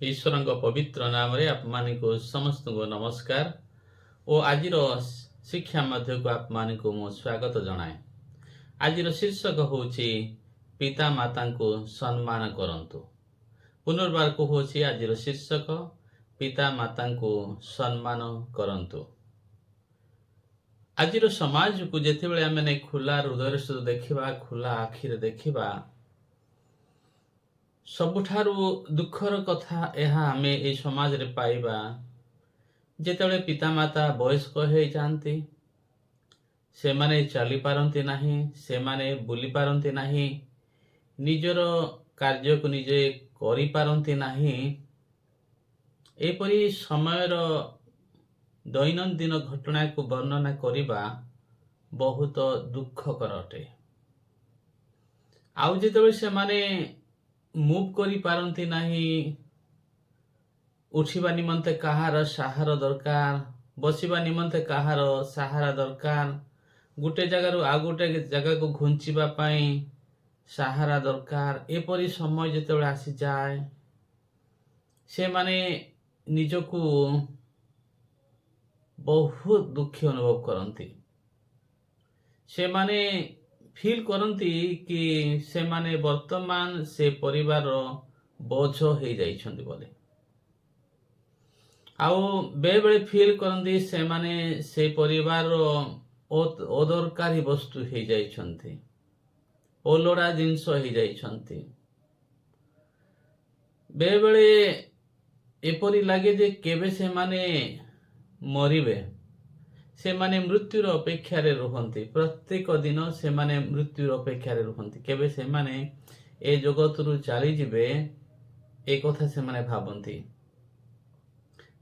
ईश्वर पवित्र नाम रे आप को समस्त को नमस्कार और आज शिक्षा मध्य को आप को मो स्वागत जनाए। आज शीर्षक हूँ पिता माता को सम्मान करंतु। पुनर्बार कहूँ आज शीर्षक पिता माता को सम्मान करंतु। आज समाज को जिते आम खुला हृदय सहित देखा खुला आखिरे देखा सबुठारु दुखर कथा यह आम ए समाज रे पाइबा जेतेबेले पितामाता वयस्क हो जाती से माने चली पारती नाही, से माने बुली पारती नाही, निजर कार्य को निजे करि पारती नाही। एपरी समयर दैनंदिन घटना को वर्णना करिबा बहुत दुखकर अटे। आउ जेतेबेले से माने मुव करि पारती नाही, उठिबा निमंते कहार सहारा दरकार, बसिबा निमंते कहार सहारा दरकार, गोटे जगार आ गोटे जगह को घुंचीबा पाई सहारा दरकार। एपरी समय जेतेबेले आसी जाए से माने निजको बहुत दुखी अनुभव करती। से माने फील करती कि से माने वर्तमान से परिवार बोझ हो जाइछन्ति बोले। आउ बेले बेले फील करती से माने से परिवार अदरकारी वस्तु हो जाइछन्ति, ओलोड़ा जिनस हो जाइछन्ति। बेले बेले एपरी लगे जे केबे से माने मरिबे, से माने मृत्युर अपेक्षा रे रुहंती। प्रत्येक दिन से माने मृत्युर अपेक्षा रे रुहंती, केबे से माने ए जगत रु चली जिबे ए कथा से माने भाबंती।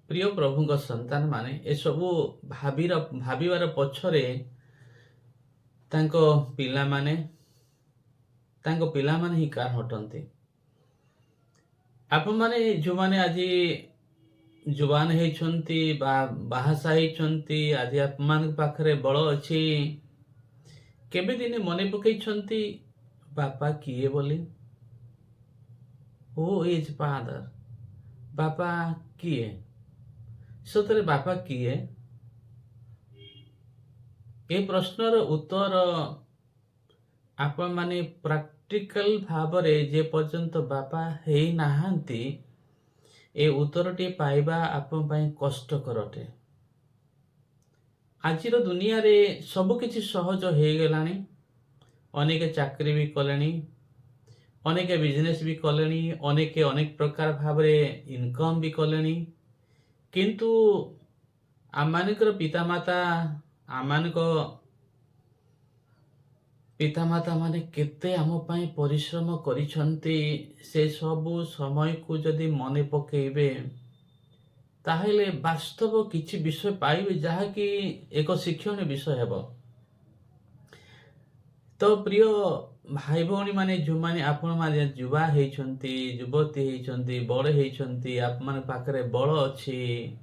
प्रिय प्रभु संतान माने ए सबु भाबिवार पछरे तांको पिला माने ही कार हटंती। आपण माने जो माने आज जुबान होइछन्ति बा बाहासा होइछन्ति, आज आपमान पाखरे बळ अछि, केबे दिने मने पकैछन्ति बापा किए बोली, हु इज फादर, बापा किए, सतरे बापा किए। ए प्रश्नर उत्तर आपण माने प्रैक्टिकल भावरे जे पर्यंत बापा हेई नाहांती ए उत्तरटी पाइबा आपण पाई कष्टकर अटे। आजिर दुनिया रे सब किछि सहज हो गलानी। अनेक चाकरी भी कलेनी, अनेक बिजनेस भी कलेनी, अनेक प्रकार भावरे इनकम भी कलेनी, किंतु आमानकर पितामाता माने केते आम पाई परिश्रम करिछन्ति से सबु समय को जदि मने पकेइबे ताहेले वास्तव किछि विषय पाइबे जहा कि एक शिक्षण विषय हेबो। तो प्रिय भाई भौणी माने जो माने आपण माने युवा हेइछन्ति, युवती हेइछन्ति, बड़ हेइछन्ति, आप माने पाखरे बळ अछि,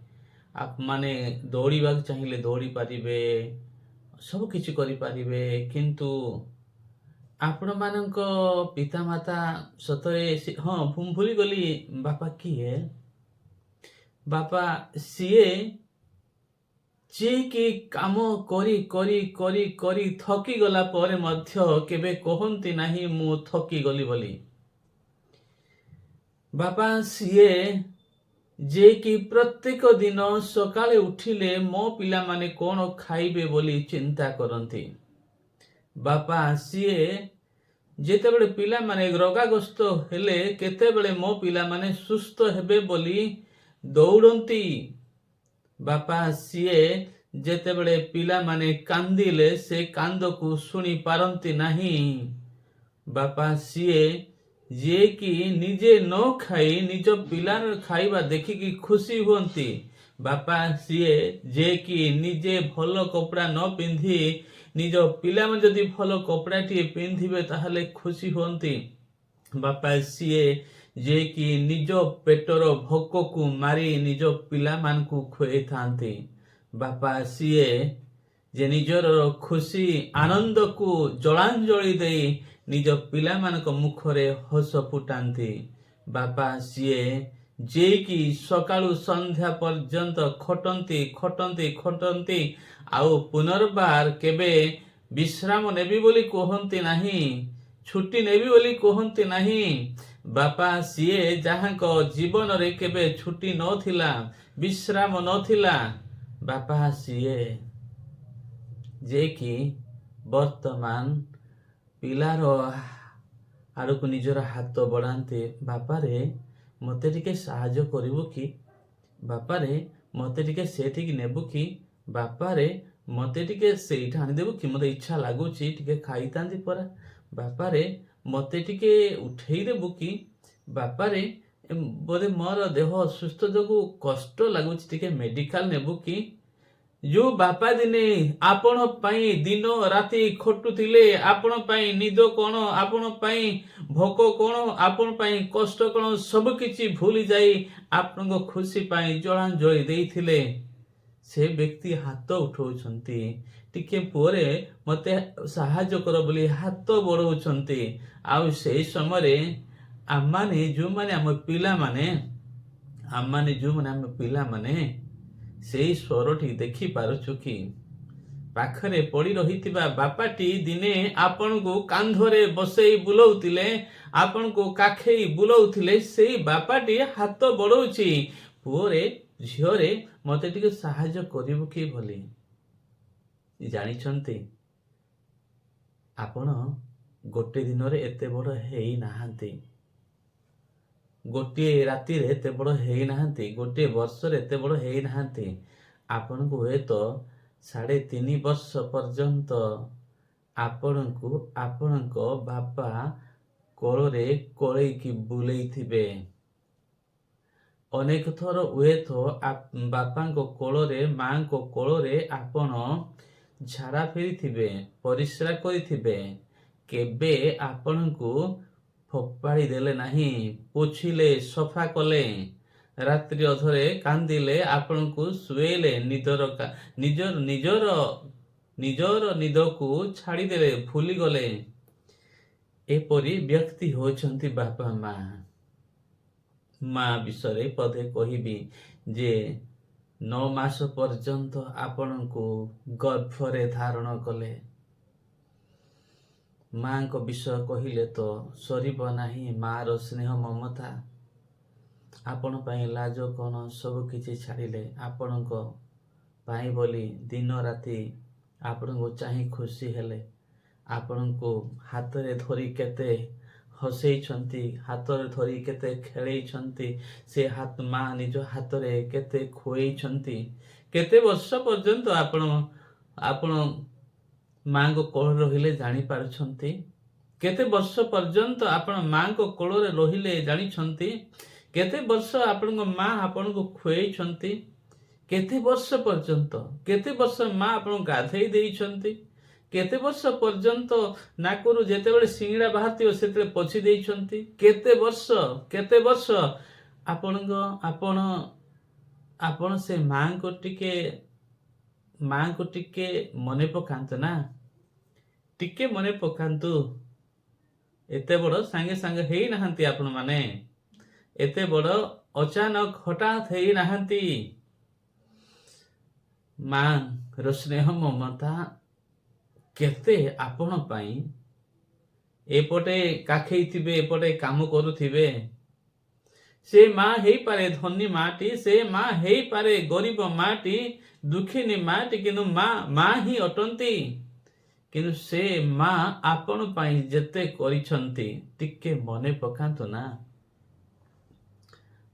आप माने दौड़ीबाक चाहिए दौड़ी पारिबे, सब किछि करि पारिबे, किंतु आपण मानक पितामाता सतरे हाँ भूली गली बापा किए, बापा सीए जे कि काम करी करी करी करी थकी गला परे मध्य केबे कहंती नाही मु थकी गली बोली। बापा सीए जे कि प्रत्येक दिन सकाळे उठिले मो पिला माने कोन खाइबे बोली चिंता करंती। बापा सीए जेतेबेले पिला माने रोगाग्रस्त हेले केतेबेले मो पिला माने सुस्थ हेबे बोली दौड़ंती। बापा सीए जेतेबेले पिला माने कांदिले से कांद को सुनी पारंती नहीं। बापा सीए जे कि निजे न खाई निज पिलार खाइबा देखिकी खुशी हुंती। बापा सीए जे कि निजे भल कपड़ा न पिंधि निज पिला में जदि भल कपड़ा टी पिंधिबे ताहले खुशी हुंती। बापा सीए जे कि निज पेटर भोक को मारी निज पिला मान को खुए थांती। बापा सीए जे निजर खुशी आनंद को जलांजलि दे निज पिला मान को मुखरे हस फुटांती। बापा सीए ଯେ କି ସକାଳୁ ସନ୍ଧ୍ୟା ପର୍ଯ୍ୟନ୍ତ ଖଟନ୍ତି ଖଟନ୍ତି ଖଟନ୍ତି ଆଉ ପୁନର୍ବାର କେବେ ବିଶ୍ରାମ ନେବି ବୋଲି କୁହନ୍ତି ନାହିଁ, ଛୁଟି ନେବି ବୋଲି କୁହନ୍ତି ନାହିଁ। ବାପା ସିଏ ଯାହାଙ୍କ ଜୀବନରେ କେବେ ଛୁଟି ନଥିଲା, ବିଶ୍ରାମ ନଥିଲା। ବାପା ସିଏ ଯେ କି ବର୍ତ୍ତମାନ ପିଲାର ଆଡ଼କୁ ନିଜର ହାତ ବଢ଼ାନ୍ତି, ବାପାରେ ମୋତେ ଟିକେ ସାହାଯ୍ୟ କରିବୁ କି? ବାପାରେ ମୋତେ ଟିକେ ସେଠିକି ନେବୁ କି? ବାପାରେ ମୋତେ ଟିକେ ସେଇଟା ଆଣିଦେବୁ କି? ମୋତେ ଇଚ୍ଛା ଲାଗୁଛି ଟିକେ ଖାଇଥାନ୍ତି ପରା। ବାପାରେ ମୋତେ ଟିକେ ଉଠେଇ ଦେବୁ କି? ବାପାରେ ବୋଧେ ମୋର ଦେହ ଅସୁସ୍ଥ ଯୋଗୁଁ କଷ୍ଟ ଲାଗୁଛି, ଟିକେ ମେଡ଼ିକାଲ ନେବୁ କି? ଯୋଉ ବାପା ଦିନେ ଆପଣ ପାଇଁ ଦିନ ରାତି ଖଟୁଥିଲେ, ଆପଣ ପାଇଁ ନିଦ କ'ଣ, ଆପଣ ପାଇଁ ଭୋକ କ'ଣ, ଆପଣ ପାଇଁ କଷ୍ଟ କ'ଣ, ସବୁ କିଛି ଭୁଲି ଯାଇ ଆପଣଙ୍କ ଖୁସି ପାଇଁ ଜଳାଞ୍ଜଳି ଦେଇଥିଲେ, ସେ ବ୍ୟକ୍ତି ହାତ ଉଠାଉଛନ୍ତି, ଟିକେ ପରେ ମୋତେ ସାହାଯ୍ୟ କର ବୋଲି ହାତ ବଢ଼ାଉଛନ୍ତି। ଆଉ ସେଇ ସମୟରେ ଆମମାନେ ଯେଉଁମାନେ ଆମ ପିଲାମାନେ ସେଇ ସ୍ୱରଟି ଦେଖିପାରୁଛୁ କି? ପାଖରେ ପଡ଼ି ରହିଥିବା ବାପାଟି ଦିନେ ଆପଣଙ୍କୁ କାନ୍ଧରେ ବସେଇ ବୁଲଉଥିଲେ, ଆପଣଙ୍କୁ କାଖେଇ ବୁଲଉଥିଲେ, ସେଇ ବାପାଟି ହାତ ବଢ଼ଉଛି, ପୁଅରେ ଝିଅରେ ମୋତେ ଟିକେ ସାହାଯ୍ୟ କରିବୁ କି ବୋଲି। ଜାଣିଛନ୍ତି, ଆପଣ ଗୋଟେ ଦିନରେ ଏତେ ବଡ଼ ହେଇନାହାନ୍ତି, ଗୋଟିଏ ରାତିରେ ଏତେ ବଡ଼ ହେଇନାହାନ୍ତି, ଗୋଟିଏ ବର୍ଷରେ ଏତେ ବଡ଼ ହେଇନାହାନ୍ତି। ଆପଣଙ୍କୁ ହୁଏତ 3.5 ବର୍ଷ ପର୍ଯ୍ୟନ୍ତ ଆପଣଙ୍କୁ ଆପଣଙ୍କ ବାପା କୋଳରେ କୋଳେଇକି ବୁଲେଇଥିବେ। ଅନେକ ଥର ହୁଏତ ବାପାଙ୍କ କୋଳରେ, ମାଙ୍କ କୋଳରେ ଆପଣ ଝାଡ଼ା ଫେରିଥିବେ, ପରିସ୍ରା କରିଥିବେ। କେବେ ଆପଣଙ୍କୁ ଫୋପାଡ଼ି ଦେଲେ ନାହିଁ, ପୋଛିଲେ, ସଫା କଲେ। ରାତ୍ରି ଅଧରେ କାନ୍ଦିଲେ, ଆପଣଙ୍କୁ ଶୁଏଇଲେ, ନିଜର ନିଦକୁ ଛାଡ଼ିଦେଲେ, ଭୁଲିଗଲେ। ଏପରି ବ୍ୟକ୍ତି ହେଉଛନ୍ତି ବାପା ମା। ମା ବିଷୟରେ ପଦେ କହିବି ଯେ 9 ମାସ ପର୍ଯ୍ୟନ୍ତ ଆପଣଙ୍କୁ ଗର୍ଭରେ ଧାରଣ କଲେ। ମାଙ୍କ ବିଷୟ କହିଲେ ତ ସରିବ ନାହିଁ। ମାର ସ୍ନେହ ମମତା, ଆପଣ ପାଇଁ ଲାଜ କ'ଣ ସବୁ କିଛି ଛାଡ଼ିଲେ, ଆପଣଙ୍କ ପାଇଁ ବୋଲି ଦିନ ରାତି ଆପଣଙ୍କୁ ଚାହିଁ ଖୁସି ହେଲେ, ଆପଣଙ୍କୁ ହାତରେ ଧରି କେତେ ହସେଇଛନ୍ତି, ହାତରେ ଧରି କେତେ ଖେଳେଇଛନ୍ତି, ସେ ମା ନିଜ ହାତରେ କେତେ ଖୁଏଇଛନ୍ତି। କେତେ ବର୍ଷ ପର୍ଯ୍ୟନ୍ତ ଆପଣ ମାଙ୍କ କୋଳରେ ରହିଲେ ଜାଣିପାରୁଛନ୍ତି? କେତେ ବର୍ଷ ପର୍ଯ୍ୟନ୍ତ ଆପଣ ମାଙ୍କ କୋଳରେ ରହିଲେ ଜାଣିଛନ୍ତି? କେତେ ବର୍ଷ ଆପଣଙ୍କ ମା ଆପଣଙ୍କୁ ଖୁଏଇଛନ୍ତି? କେତେ ବର୍ଷ ପର୍ଯ୍ୟନ୍ତ? କେତେ ବର୍ଷ ମା ଆପଣଙ୍କୁ ଗାଧେଇ ଦେଇଛନ୍ତି? କେତେ ବର୍ଷ ପର୍ଯ୍ୟନ୍ତ ନାକରୁ ଯେତେବେଳେ ସିଙ୍ଗଡ଼ା ବାହାରିଥିବ ସେତେବେଳେ ପୋଛି ଦେଇଛନ୍ତି? କେତେ ବର୍ଷ ଆପଣ ସେ ମାଙ୍କୁ ଟିକେ ମନେ ପକାନ୍ତୁ ନା, ଟିକେ ମନେ ପକାନ୍ତୁ। ଏତେ ବଡ଼ ସାଙ୍ଗେ ସାଙ୍ଗେ ହେଇନାହାନ୍ତି, ଆପଣମାନେ ଏତେ ବଡ଼ ଅଚାନକ ହଠାତ୍ ହେଇନାହାନ୍ତି। ମାର ସ୍ନେହ ମମତା କେତେ ଆପଣ ପାଇଁ ଏପଟେ କାଖେଇଥିବେ, ଏପଟେ କାମ କରୁଥିବେ। ସେ ମା ହେଇପାରେ ଧନୀ ମାଟି, ସେ ମା ହେଇପାରେ ଗରିବ ମାଟି, ଦୁଃଖିନୀ ମାଟି, କିନ୍ତୁ ମା ହିଁ ଅଟନ୍ତି। କିନ୍ତୁ ସେ ମା ଆପଣ ପାଇଁ ଯେତେ କରିଛନ୍ତି ଟିକେ ମନେ ପକାନ୍ତୁ ନା,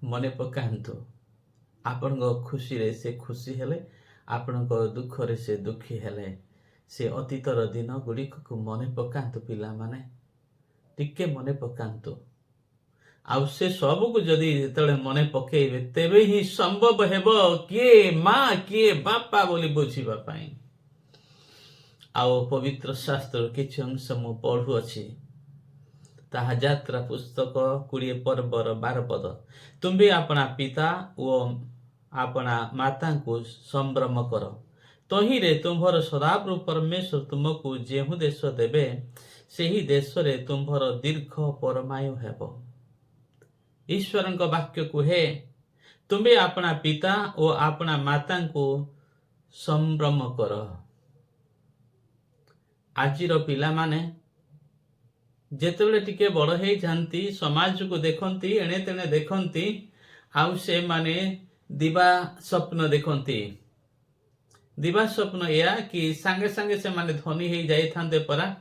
ମନେ ପକାନ୍ତୁ। ଆପଣଙ୍କ ଖୁସିରେ ସେ ଖୁସି ହେଲେ, ଆପଣଙ୍କ ଦୁଃଖରେ ସେ ଦୁଃଖୀ ହେଲେ। ସେ ଅତୀତର ଦିନ ଗୁଡ଼ିକକୁ ମନେ ପକାନ୍ତୁ ପିଲାମାନେ, ଟିକେ ମନେ ପକାନ୍ତୁ। ଆଉ ସେ ସବୁକୁ ଯଦି ଯେତେବେଳେ ମନେ ପକେଇବେ, ତେବେ ହିଁ ସମ୍ଭବ ହେବ କିଏ ମା କିଏ ବାପା ବୋଲି ବୁଝିବା ପାଇଁ। ଆଉ ପବିତ୍ର ଶାସ୍ତ୍ରର କିଛି ଅଂଶ ମୁଁ ପଢ଼ୁଅଛି, ତାହା ଯାତ୍ରା ପୁସ୍ତକ 20 ପର୍ବର 12 ପଦ। ତୁମ୍ଭେ ଆପଣା ପିତା ଓ ଆପଣା ମାତାଙ୍କୁ ସମ୍ଭ୍ରମ କର, ତହିଁରେ ତୁମ୍ଭର ସଦାପ୍ରଭୁ ପରମେଶ୍ୱର ତୁମକୁ ଯେଉଁ ଦେଶ ଦେବେ, ସେହି ଦେଶରେ ତୁମ୍ଭର ଦୀର୍ଘ ପରମାୟୁ ହେବ। ईश्वरଙ୍କ वाक्य कुहे तुमे अपना पिता और अपना माता को संभ्रम कर। आजिर पिला माने जेतेबेले टिके बड़ हो जाती समाज को देखती एणे तेणे देखती आउ से माने दिवा स्वप्न देखती। दिवा स्वप्न या कि सांगे सांगे से माने धनी हो जाई थांते परा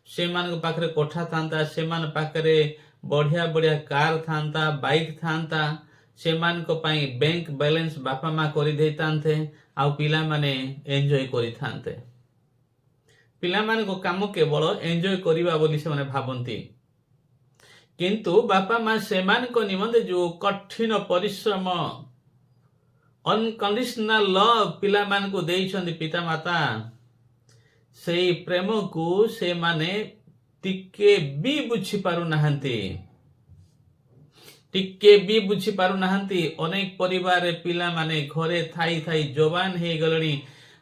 से मान पाखरे कोठा थांता से मान पाखरे बढ़िया बढ़िया कार थांता बाइक थांता से मान को पाई बैंक बैलेंस बापा माँ करि देतांते आउ पिला माने एन्जॉय करि थांते। पिला मान को काम केवल एन्जॉय करिबा बोली से माने भाबंती किंतु बापा माँ से मान को निमंते जो कठिन परिश्रम अनकंडीशनल लव पिला मान को देइछंती पिता माता से प्रेम को से माने टिके भी बुझी पारु नाहंती टिके भी बुझी पारु नाहंती। अनेक परिवार पिला माने घरे थाई थाई जवान हे गलणी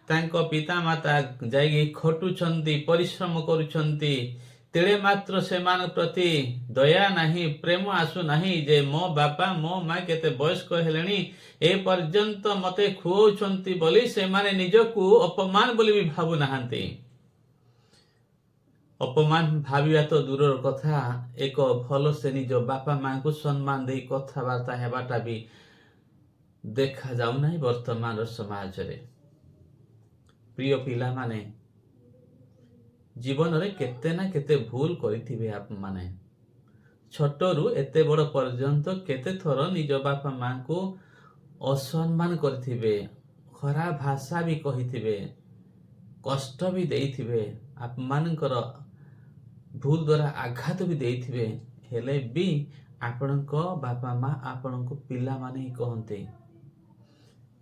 तांको पिता माता जाई खटुछंती परिश्रम करुछंती तेरे मात्र सेमान प्रति दया नहीं प्रेम आसु नहीं जे मो बापा मो माँ केते वयस्क हेलेनी ए पर्यंत मते खुओछंती बोली से माने निजकू अपमान बोली भी भाबु नाहंती। अपमान भाविया तो दूरर कथा एक भल से निज बापा माँ को सम्मान दे कथबार्ता हेबाटा भी देखा जाऊ नहीं वर्तमान समाज रे। प्रिय पिला माने जीवन रे केते ना केते भूल करिथिबे आप माने छोटरू एते बड़ पर्यंत केते थर निज बापा माँ को असम्मान करिथिबे खराब भाषा भी कहिथिबे कष्ट भी देइथिबे आप मानकर भूल द्वारा आघात भी देइथिबे हेले भी आपणको बापा माँ आपणको पिला माने ही कहते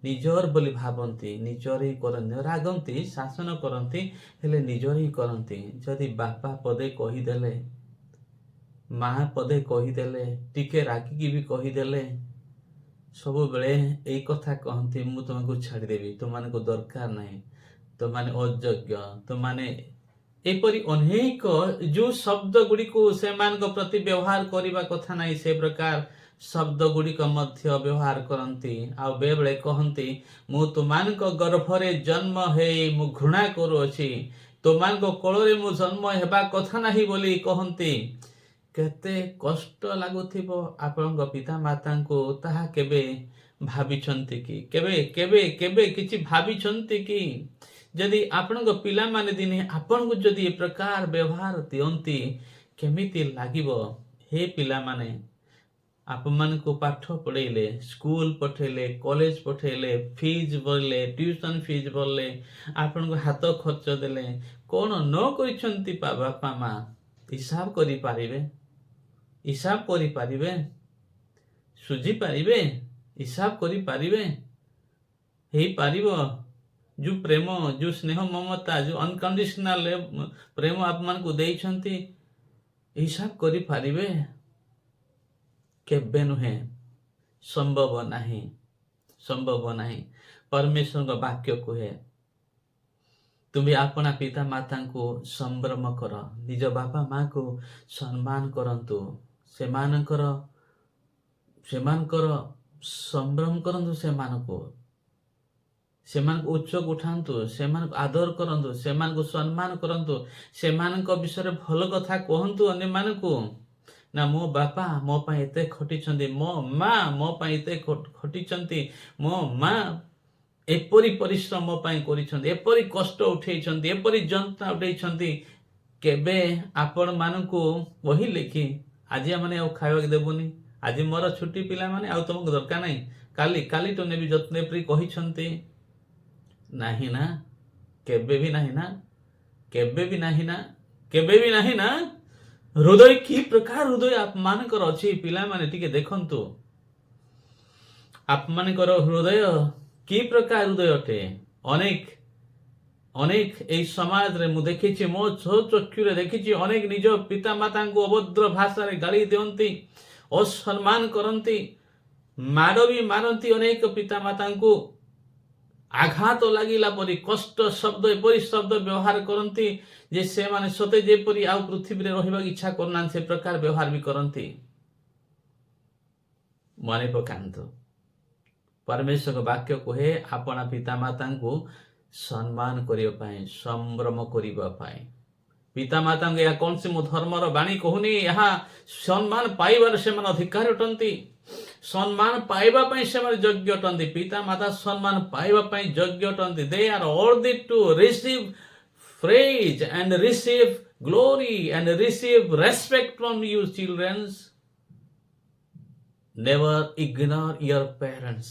निजर बोली भावती निजर ही करते रागंती शासन करती हेले निजर ही करती। जदि बापा पदे कहीदेले माँ पदे कहीदेले टिके रागिकी भी कहीदेले सब बेले यही कथा कहती मु तुमको छाड़देवी तुम को दरकार नहीं तुमने अयोग्य तुमने एपरी अनेक जो शब्द गुड़ी को से मान को प्रति व्यवहार करने कथा नहीं से प्रकार शब्द गुड़िक मध्य व्यवहार करती आउ बेबले कहती मु तुमान को गर्भरे जन्म हे मु घृणा करुअछि तुमान को कोଳରେ मु जन्म हेबा कथा नहीं बोली कहती केते कष्ट लागुथिबो आपनक पिता माता को ताहा केबे भाबिछंती कि केबे केबे केबे किछि भाबिछंती कि जदि आपनक पिला माने दिने आपन को जदि ए प्रकार व्यवहार दियंती केमिति लागिबो। हे पिला माने आप मन को पाठ पढ़ेले स्कूल पठेले कॉलेज पठेले फीस भरले ट्यूशन फीस भरले आपन को हाथ खर्च देले कौन न करिसंती बापा माँ हिसाब करि पारिबे हिसाब करि पारिबे सुझी पारिबे हिसाब करि पारिबे हे पारिबो जो प्रेम जो स्नेह ममता जो अनकंडीशनल प्रेम आप मन को देइछंती हिसाब करि पारिबे केबे नुहे संभव नहीं। परमेश्वर का वाक्य कहे तुम्हें अपना पिता माता को संभ्रम कर निज बापा माँ को सम्मान करंतु सेमानकर संभ्रम करंतु सेमान को उच्चक उठांतु सेमान को आदर करंतु सेमान को सम्मान करंतु सेमान को विषय भल कथा कहंतु अन्य मान को ना मो बापा मो पाई एते खटिचंती मो माँ मो पाई एते खटिचंती मो माँ एपरी परिश्रम मो पाई करिसंती एपरी कष्ट उठेइचंती एपरी जंत्रणा उठेइचंती केबे आपण मानकू कहिले कि आज माने आ खाइबा देबुनी आज मोर छुट्टी पिला माने आ तुमको दरकार नहीं काली काली तो नेबी जत्ने प्री कहिसंती नहीं ना केबे भी नहीं ना केबे भी नहीं ना केबे भी नहीं ना। हृदय की प्रकार हृदय आप मानकर अच्छी पिला माने टिके देखंतु आप मानकर हृदय की प्रकार हृदय अटे अनेक अनेक ए समाज रे मु देखिछि मो चक्षु रे देखिछि अनेक निज पिता माता को अभद्र भाषा रे गाली देंती असम्मान करंती माड़ भी मारंती अनेक पिता माता को आघात लगिला परी कष्ट शब्द एपरी शब्द व्यवहार करती जे से माने सते जेपरी आउ पृथ्वी रे रहिबा इच्छा करना से प्रकार व्यवहार भी करती। ମନେ ପକାନ୍ତୁ। ପରମେଶ୍ୱରଙ୍କ ବାକ୍ୟ କୁହେ ଆପଣା ପିତାମାତାଙ୍କୁ ସମ୍ମାନ କରିବା ପାଇଁ, ସମ୍ଭ୍ରମ କରିବା ପାଇଁ। ପିତାମାତାଙ୍କୁ ଏହା କୌଣସି ମୋ ଧର୍ମର ବାଣୀ କହୁନି, ଏହା ସମ୍ମାନ ପାଇବାରେ ସେମାନେ ଅଧିକାର ଅଟନ୍ତି, ସମ୍ମାନ ପାଇବା ପାଇଁ ସେମାନେ ଯୋଗ୍ୟ ଅଟନ୍ତି। ପିତାମାତା ସମ୍ମାନ ପାଇବା ପାଇଁ ଯୋଗ୍ୟ ଅଟନ୍ତି। ଦେ ଆର୍ worthy to receive praise and receive glory and receive respect from you children. Never ignore your parents.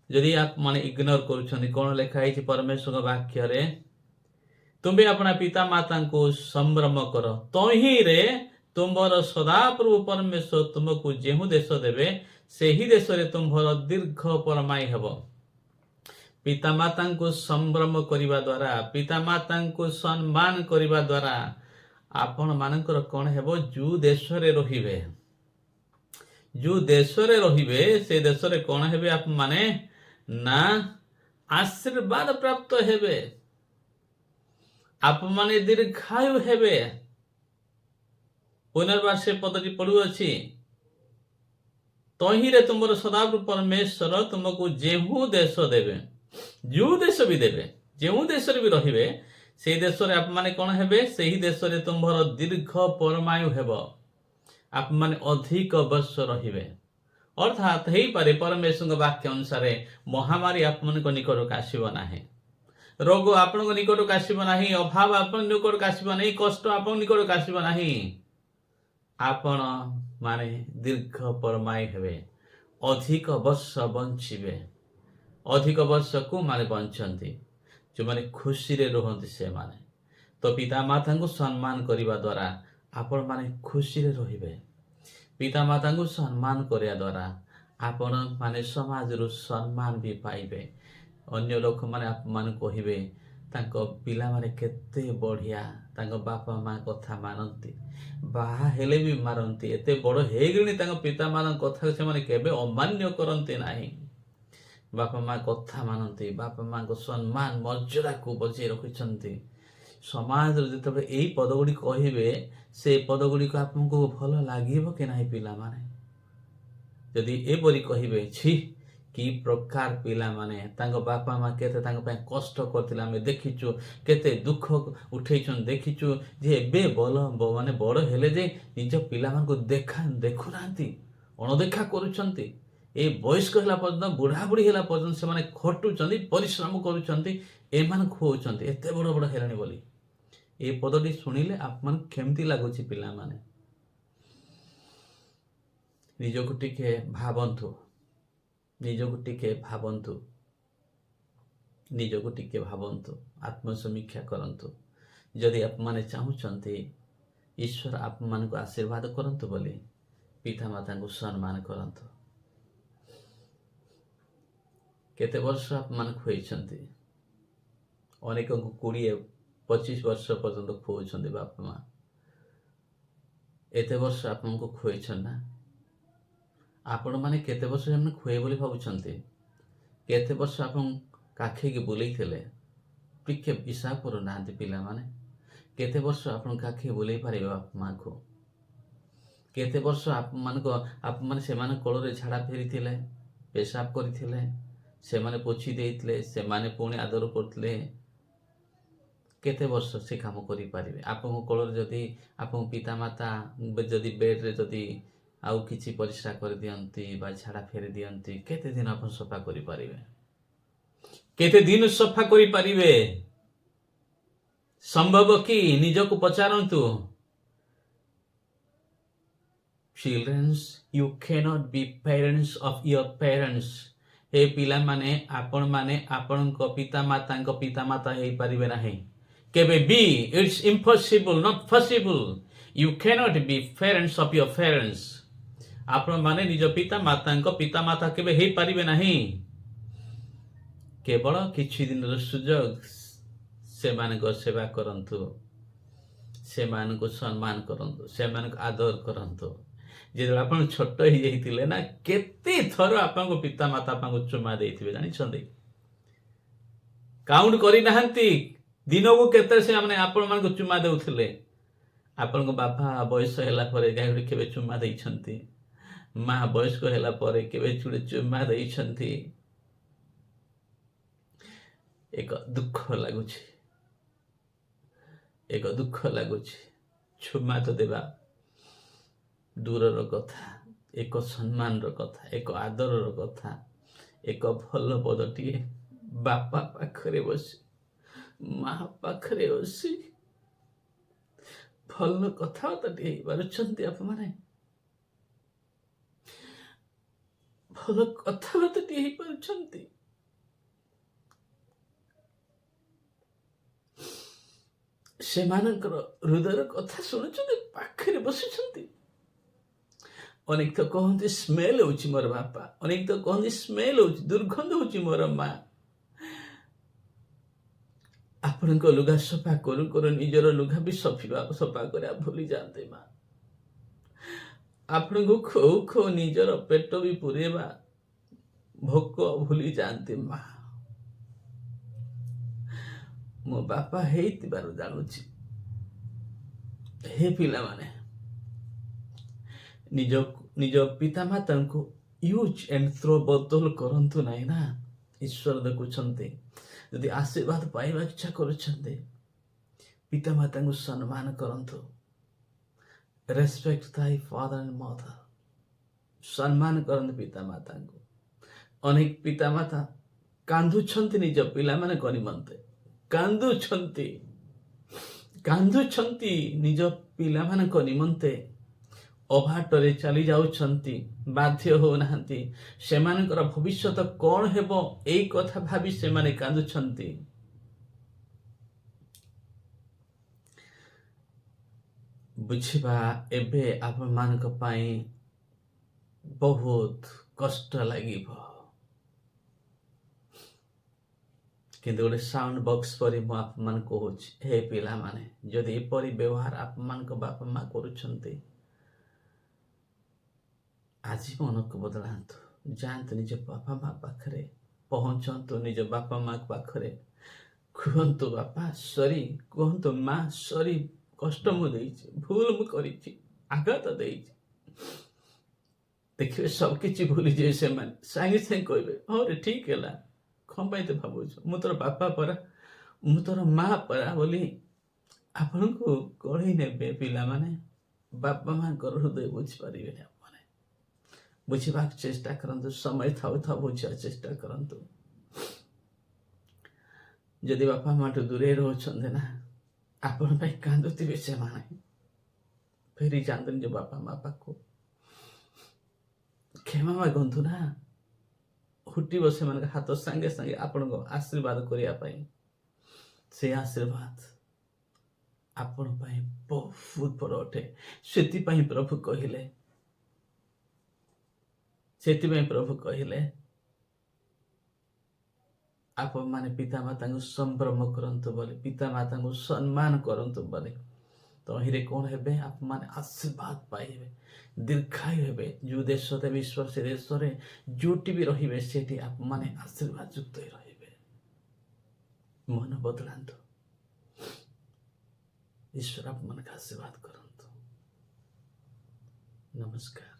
ଯଦି ଆପଣ ଇଗ୍ନୋର କରୁଛନ୍ତି, କ'ଣ ଲେଖା ହେଇଛି ପରମେଶ୍ୱରଙ୍କ ବାକ୍ୟରେ? ତୁମେ ଆପଣା ପିତାମାତାଙ୍କୁ ସମ୍ଭ୍ରମ କର, ତହିଁରେ ତୁମର ସଦାପ୍ରଭୁ ପରମେଶ୍ୱର ତୁମକୁ ଯେଉଁ ଦେଶ ଦେବେ, ସେହି ଦେଶରେ ତୁମର ଦୀର୍ଘ ପରମାୟୁ ହେବ। ପିତାମାତାଙ୍କୁ ସମ୍ଭ୍ରମ କରିବା ଦ୍ୱାରା, ପିତାମାତାଙ୍କୁ ସମ୍ମାନ କରିବା ଦ୍ୱାରା ଆପଣମାନଙ୍କର କ'ଣ ହେବ? ଯେଉଁ ଦେଶରେ ରହିବେ, ଯେଉଁ ଦେଶରେ ରହିବେ, ସେ ଦେଶରେ କ'ଣ ହେବେ ଆପଣମାନେ? ନା ଆଶୀର୍ବାଦ ପ୍ରାପ୍ତ ହେବେ, ଆପଣମାନେ ଦୀର୍ଘାୟୁ ହେବେ। ପୁନର୍ବାର ସେ ପଦଟି ପଡ଼ୁଅଛି, ତହିଁରେ ତୁମର ସଦାପ୍ରଭୁ ପରମେଶ୍ୱର ତୁମକୁ ଯେଉଁ ଦେଶ ଦେବେ, ଯେଉଁ ଦେଶ ବି ଦେବେ, ଯେଉଁ ଦେଶରେ ବି ରହିବେ, ସେହି ଦେଶରେ ଆପଣମାନେ କ'ଣ ହେବେ? ସେହି ଦେଶରେ ତୁମର ଦୀର୍ଘ ପରମାୟୁ ହେବ, ଆପଣମାନେ ଅଧିକ ବର୍ଷ ରହିବେ। ଅର୍ଥାତ୍ ହେଇପାରେ ପରମେଶ୍ୱରଙ୍କ ବାକ୍ୟ ଅନୁସାରେ ମହାମାରୀ ଆପଣଙ୍କ ନିକଟକୁ ଆସିବ ନାହିଁ, ରୋଗ ଆପଣଙ୍କ ନିକଟକୁ ଆସିବ ନାହିଁ, ଅଭାବ ଆପଣଙ୍କ ନିକଟକୁ ଆସିବ ନାହିଁ, କଷ୍ଟ ଆପଣଙ୍କ ନିକଟକୁ ଆସିବ ନାହିଁ। ଆପଣ ମାନେ ଦୀର୍ଘ ପରମାୟୁ ହେବେ, ଅଧିକ ବର୍ଷ ବଞ୍ଚିବେ। ଅଧିକ ବର୍ଷକୁ ମାନେ ବଞ୍ଚନ୍ତି ଯେଉଁମାନେ ଖୁସିରେ ରୁହନ୍ତି ସେମାନେ। ତ ପିତାମାତାଙ୍କୁ ସମ୍ମାନ କରିବା ଦ୍ୱାରା ଆପଣମାନେ ଖୁସିରେ ରହିବେ। ପିତାମାତାଙ୍କୁ ସମ୍ମାନ କରିବା ଦ୍ୱାରା ଆପଣମାନେ ସମାଜରୁ ସମ୍ମାନ ବି ପାଇବେ। ଅନ୍ୟ ଲୋକମାନେ ଆପଣମାନଙ୍କୁ କହିବେ ତାଙ୍କ ପିଲାମାନେ କେତେ ବଢ଼ିଆ, ତାଙ୍କ ବାପା ମା କଥା ମାନନ୍ତି, ବାହା ହେଲେ ବି ମାନନ୍ତି, ଏତେ ବଡ଼ ହେଇଗଲେଣି ତାଙ୍କ ପିତାମାନଙ୍କ କଥା ସେମାନେ କେବେ ଅମାନ୍ୟ କରନ୍ତି ନାହିଁ। ବାପା ମା କଥା ମାନନ୍ତି, ବାପା ମାଙ୍କ ସମ୍ମାନ ମର୍ଯ୍ୟାଦାକୁ ବଜାଇ ରଖିଛନ୍ତି। ସମାଜରେ ଯେତେବେଳେ ଏଇ ପଦଗୁଡ଼ିକ କହିବେ, ସେ ପଦଗୁଡ଼ିକ ଆପଣଙ୍କୁ ଭଲ ଲାଗିବ କି ନାହିଁ? ପିଲାମାନେ ଯଦି ଏପରି କହିବେ, ଛି କି ପ୍ରକାର ପିଲାମାନେ, ତାଙ୍କ ବାପା ମା କେତେ ତାଙ୍କ ପାଇଁ କଷ୍ଟ କରିଥିଲେ, ଆମେ ଦେଖିଛୁ, କେତେ ଦୁଃଖ ଉଠେଇଛନ୍ତି ଦେଖିଛୁ, ଯେ ଏବେ ମାନେ ବଡ଼ ହେଲେ ଯେ ନିଜ ପିଲାମାନଙ୍କୁ ଦେଖୁନାହାନ୍ତି, ଅଣଦେଖା କରୁଛନ୍ତି। ଏ ବୟସ୍କ ହେଲା ପର୍ଯ୍ୟନ୍ତ, ବୁଢ଼ାବୁଢ଼ୀ ହେଲା ପର୍ଯ୍ୟନ୍ତ ସେମାନେ ଖଟୁଛନ୍ତି, ପରିଶ୍ରମ କରୁଛନ୍ତି, ଏମାନଙ୍କୁ ଖୁଆଉଛନ୍ତି, ଏତେ ବଡ଼ ବଡ଼ ହେଲେଣି ବୋଲି। ଏ ପଦଟି ଶୁଣିଲେ ଆପଣଙ୍କୁ କେମିତି ଲାଗୁଛି? ପିଲାମାନେ ନିଜକୁ ଟିକେ ଭାବନ୍ତୁ, ନିଜକୁ ଟିକେ ଭାବନ୍ତୁ, ନିଜକୁ ଟିକେ ଭାବନ୍ତୁ, ଆତ୍ମସମୀକ୍ଷା କରନ୍ତୁ। ଯଦି ଆପଣମାନେ ଚାହୁଁଛନ୍ତି ଈଶ୍ୱର ଆପଣମାନଙ୍କୁ ଆଶୀର୍ବାଦ କରନ୍ତୁ ବୋଲି, ପିତାମାତାଙ୍କୁ ସମ୍ମାନ କରନ୍ତୁ। କେତେ ବର୍ଷ ଆପଣମାନେ ଖୁଆଇଛନ୍ତି? ଅନେକଙ୍କୁ 20-25 ବର୍ଷ ପର୍ଯ୍ୟନ୍ତ ଖୁଆଉଛନ୍ତି ବାପା ମା। ଏତେ ବର୍ଷ ଆପଣଙ୍କୁ ଖୁଆଇଛନ୍ତି ନା? ଆପଣମାନେ କେତେ ବର୍ଷ ସେମାନେ ଖୁଆଇ ବୋଲି ଭାବୁଛନ୍ତି? କେତେ ବର୍ଷ ଆପଣ କାଖେଇକି ବୁଲେଇଥିଲେ? ଟିକେ ହିସାବ କରୁନାହାନ୍ତି ପିଲାମାନେ। କେତେ ବର୍ଷ ଆପଣ କାଖେଇ ବୁଲେଇ ପାରିବେ ବାପା ମାଆଙ୍କୁ? କେତେ ବର୍ଷ ଆପଣମାନେ ସେମାନଙ୍କ କୋଳରେ ଝାଡ଼ା ଫେରିଥିଲେ, ପେଶାବ କରିଥିଲେ, ସେମାନେ ପୋଛି ଦେଇଥିଲେ, ସେମାନେ ପୁଣି ଆଦର କରୁଥିଲେ? କେତେ ବର୍ଷ ସେ କାମ କରିପାରିବେ? ଆପଣଙ୍କ କୋଳରେ ଯଦି ଆପଣଙ୍କ ପିତାମାତା ଯଦି ବେଡ଼୍ରେ ଯଦି ଆଉ କିଛି ପରିଶ୍ରା କରିଦିଅନ୍ତି ବା ଝାଡ଼ା ଫେରି ଦିଅନ୍ତି, କେତେ ଦିନ ଆପଣ ସଫା କରିପାରିବେ? କେତେ ଦିନ ସଫା କରିପାରିବେ? ସମ୍ଭବ କି? ନିଜକୁ ପଚାରନ୍ତୁ। Children, you cannot be parents of your parents. हे ପିଲାମାନେ, ଆପଣମାନେ ଆପଣଙ୍କ ପିତାମାତାଙ୍କ ପିତାମାତା ହେଇପାରିବେ ନାହିଁ କେବେ ବି। It's impossible, not possible. You cannot be parents of your parents. ଆପଣମାନେ ନିଜ ପିତାମାତାଙ୍କ ପିତାମାତା କେବେ ହେଇପାରିବେ ନାହିଁ। କେବଳ କିଛି ଦିନର ସୁଯୋଗ, ସେମାନଙ୍କ ସେବା କରନ୍ତୁ, ସେମାନଙ୍କୁ ସମ୍ମାନ କରନ୍ତୁ, ସେମାନଙ୍କୁ ଆଦର କରନ୍ତୁ। ଯେତେବେଳେ ଆପଣ ଛୋଟ ହେଇଯାଇଥିଲେ ନା, କେତେ ଥର ଆପଣଙ୍କ ପିତାମାତା ଆପଣଙ୍କୁ ଚୁମା ଦେଇଥିବେ ଜାଣିଛନ୍ତି? କାଉଣ୍ଟ କରିନାହାନ୍ତି ଦିନକୁ କେତେ ସେମାନେ ଆପଣମାନଙ୍କୁ ଚୁମା ଦେଉଥିଲେ। ଆପଣଙ୍କ ବାପା ବୟସ ହେଲା ପରେ କେବେ ଚୁମା ଦେଇଛନ୍ତି? ମା ବୟସ୍କ ହେଲା ପରେ କେବେ ଚୁଡ଼େ ଚୁମା ଦେଇଛନ୍ତି? ଏକ ଦୁଃଖ ଲାଗୁଛି, ଏକ ଦୁଃଖ ଲାଗୁଛି। ଚୁମା ତ ଦେବା ଦୂରର କଥା, ଏକ ସମ୍ମାନର କଥା, ଏକ ଆଦରର କଥା, ଏକ ଭଲ ପଦଟିଏ ବାପା ପାଖରେ ବସି, ମା ପାଖରେ ବସି ଭଲ କଥାବାର୍ତ୍ତାଟିଏ ହେଇପାରୁଛନ୍ତି? ଆପଣମାନେ ଭଲ କଥାବାର୍ତ୍ତାଟିଏ ହେଇପାରୁଛନ୍ତି? ସେମାନଙ୍କର ହୃଦୟର କଥା ଶୁଣୁଛନ୍ତି, ପାଖରେ ବସୁଛନ୍ତି। ଅନେକ ତ କହନ୍ତି ସ୍ମେଲ ହଉଛି ମୋର ବାପା, ଅନେକ ତ କହନ୍ତି ସ୍ମେଲ ହଉଛି, ଦୁର୍ଗନ୍ଧ ହଉଛି ମୋର ମା। ଆପଣଙ୍କ ଲୁଗା ସଫା କରୁ କରୁ ନିଜର ଲୁଗା ବି ସଫା କରିବା ଭୁଲି ଯାଆନ୍ତି ମା। ଆପଣଙ୍କୁ ଖୋଉ ଖୋଉ ନିଜର ପେଟ ବି ପୁରେଇବା ଭୋକ ଭୁଲି ଯାଆନ୍ତି ମା। ମୋ ବାପା ହେଇଥିବାରୁ ଜାଣୁଛି, ହେ ପିଲାମାନେ, ନିଜ ପିତାମାତାଙ୍କୁ ୟୁଜ୍ ଆଣ୍ଡ ଥ୍ରୋ ବଦଲ କରନ୍ତୁ ନାହିଁ ନା। ଈଶ୍ୱର ଦେଖୁଛନ୍ତି। ଯଦି ଆଶୀର୍ବାଦ ପାଇବା ଇଚ୍ଛା କରୁଛନ୍ତି, ପିତାମାତାଙ୍କୁ ସମ୍ମାନ କରନ୍ତୁ। ରେସ୍ପେକ୍ଟ ଥାଇ ଫାଦର ଆଣ୍ଡ ମଦର। ସମ୍ମାନ କରନ୍ତୁ ପିତାମାତାଙ୍କୁ। ଅନେକ ପିତାମାତା କାନ୍ଦୁଛନ୍ତି ନିଜ ପିଲାମାନଙ୍କ ନିମନ୍ତେ, କାନ୍ଦୁଛନ୍ତି ନିଜ ପିଲାମାନଙ୍କ ନିମନ୍ତେ। ଅବାଟରେ ଚାଲି ଯାଉଛନ୍ତି, ବାଧ୍ୟ ହଉନାହାନ୍ତି। ସେମାନଙ୍କର ଭବିଷ୍ୟତ କଣ ହେବ ଏଇ କଥା ଭାବି ସେମାନେ କାନ୍ଦୁଛନ୍ତି। ବୁଝିବା ଏବେ ଆପଣମାନଙ୍କ ପାଇଁ ବହୁତ କଷ୍ଟ ଲାଗିବ, କିନ୍ତୁ ଗୋଟେ ସାଉଣ୍ଡ ବକ୍ସ ପରି ମୁଁ ଆପଣମାନଙ୍କୁ କହୁଛି, ହେ ପିଲାମାନେ, ଯଦି ଏପରି ବ୍ୟବହାର ଆପଣମାନଙ୍କ ବାପା ମା କରୁଛନ୍ତି, ଆଜି ମନକୁ ବଦଳାନ୍ତୁ। ଯାଆନ୍ତୁ ନିଜ ବାପା ମା ପାଖରେ ପହଞ୍ଚନ୍ତୁ, ନିଜ ବାପା ମା ପାଖରେ କୁହନ୍ତୁ ବାପା ସରି, କୁହନ୍ତୁ ମା ସରି, କଷ୍ଟ ମୁଁ ଦେଇଛି, ଭୁଲ ମୁଁ କରିଛି, ଆଘାତ ଦେଇଛି। ଦେଖିବେ ସବୁ କିଛି ଭୁଲିଯିବେ ସେମାନେ। ସାଙ୍ଗେ ସାଙ୍ଗେ କହିବେ, ହଁ ରେ ଠିକ ହେଲା, କଣ ପାଇଁ ତ ଭାବୁଛୁ, ମୁଁ ତୋର ବାପା ପରା, ମୁଁ ତୋର ମା ପରା ବୋଲି ଆପଣଙ୍କୁ କଢ଼େଇ ନେବେ। ପିଲାମାନେ ବାପା ମାଙ୍କର ହୃଦୟ ବୁଝିପାରିବେନି। ଆପଣମାନେ ବୁଝିବାକୁ ଚେଷ୍ଟା କରନ୍ତୁ, ସମୟ ଥାଉ ଥାଉ ବୁଝିବାକୁ ଚେଷ୍ଟା କରନ୍ତୁ। ଯଦି ବାପା ମାଠୁ ଦୂରେଇ ରହୁଛନ୍ତି ନା, ଆପଣ ପାଇଁ କାନ୍ଦୁଥିବେ ସେମାନେ। ଫେରି ଯାଆନ୍ତୁ ନିଜ ବାପା ମା ପାଖକୁ, କ୍ଷମା ମାଗନ୍ତୁ ନା। ହୁଟିବ ସେମାନଙ୍କ ହାତ ସାଙ୍ଗେ ସାଙ୍ଗେ ଆପଣଙ୍କ ଆଶୀର୍ବାଦ କରିବା ପାଇଁ। ସେ ଆଶୀର୍ବାଦ ଆପଣ ପାଇଁ ବହୁତ ବଡ଼ ଅଟେ। ସେଥିପାଇଁ ପ୍ରଭୁ କହିଲେ ଆପଣମାନେ ପିତାମାତାଙ୍କୁ ସମ୍ଭ୍ରମ କରନ୍ତୁ ବୋଲି, ପିତାମାତାଙ୍କୁ ସମ୍ମାନ କରନ୍ତୁ ବୋଲି। ତହିଁରେ କଣ ହେବେ? ଆପଣମାନେ ଆଶୀର୍ବାଦ ପାଇବେ, ଦୀର୍ଘାୟୁ ହେବେ। ଯେଉଁ ଦେଶ ଦେବେ ଈଶ୍ୱର, ସେ ଦେଶରେ ଯୋଉଠି ବି ରହିବେ ସେଠି ଆପଣମାନେ ଆଶୀର୍ବାଦ ଯୁକ୍ତ ରହିବେ। ମନ ବଦଳାନ୍ତୁ, ଈଶ୍ୱର ଆପଣମାନଙ୍କୁ ଆଶୀର୍ବାଦ କରନ୍ତୁ। ନମସ୍କାର।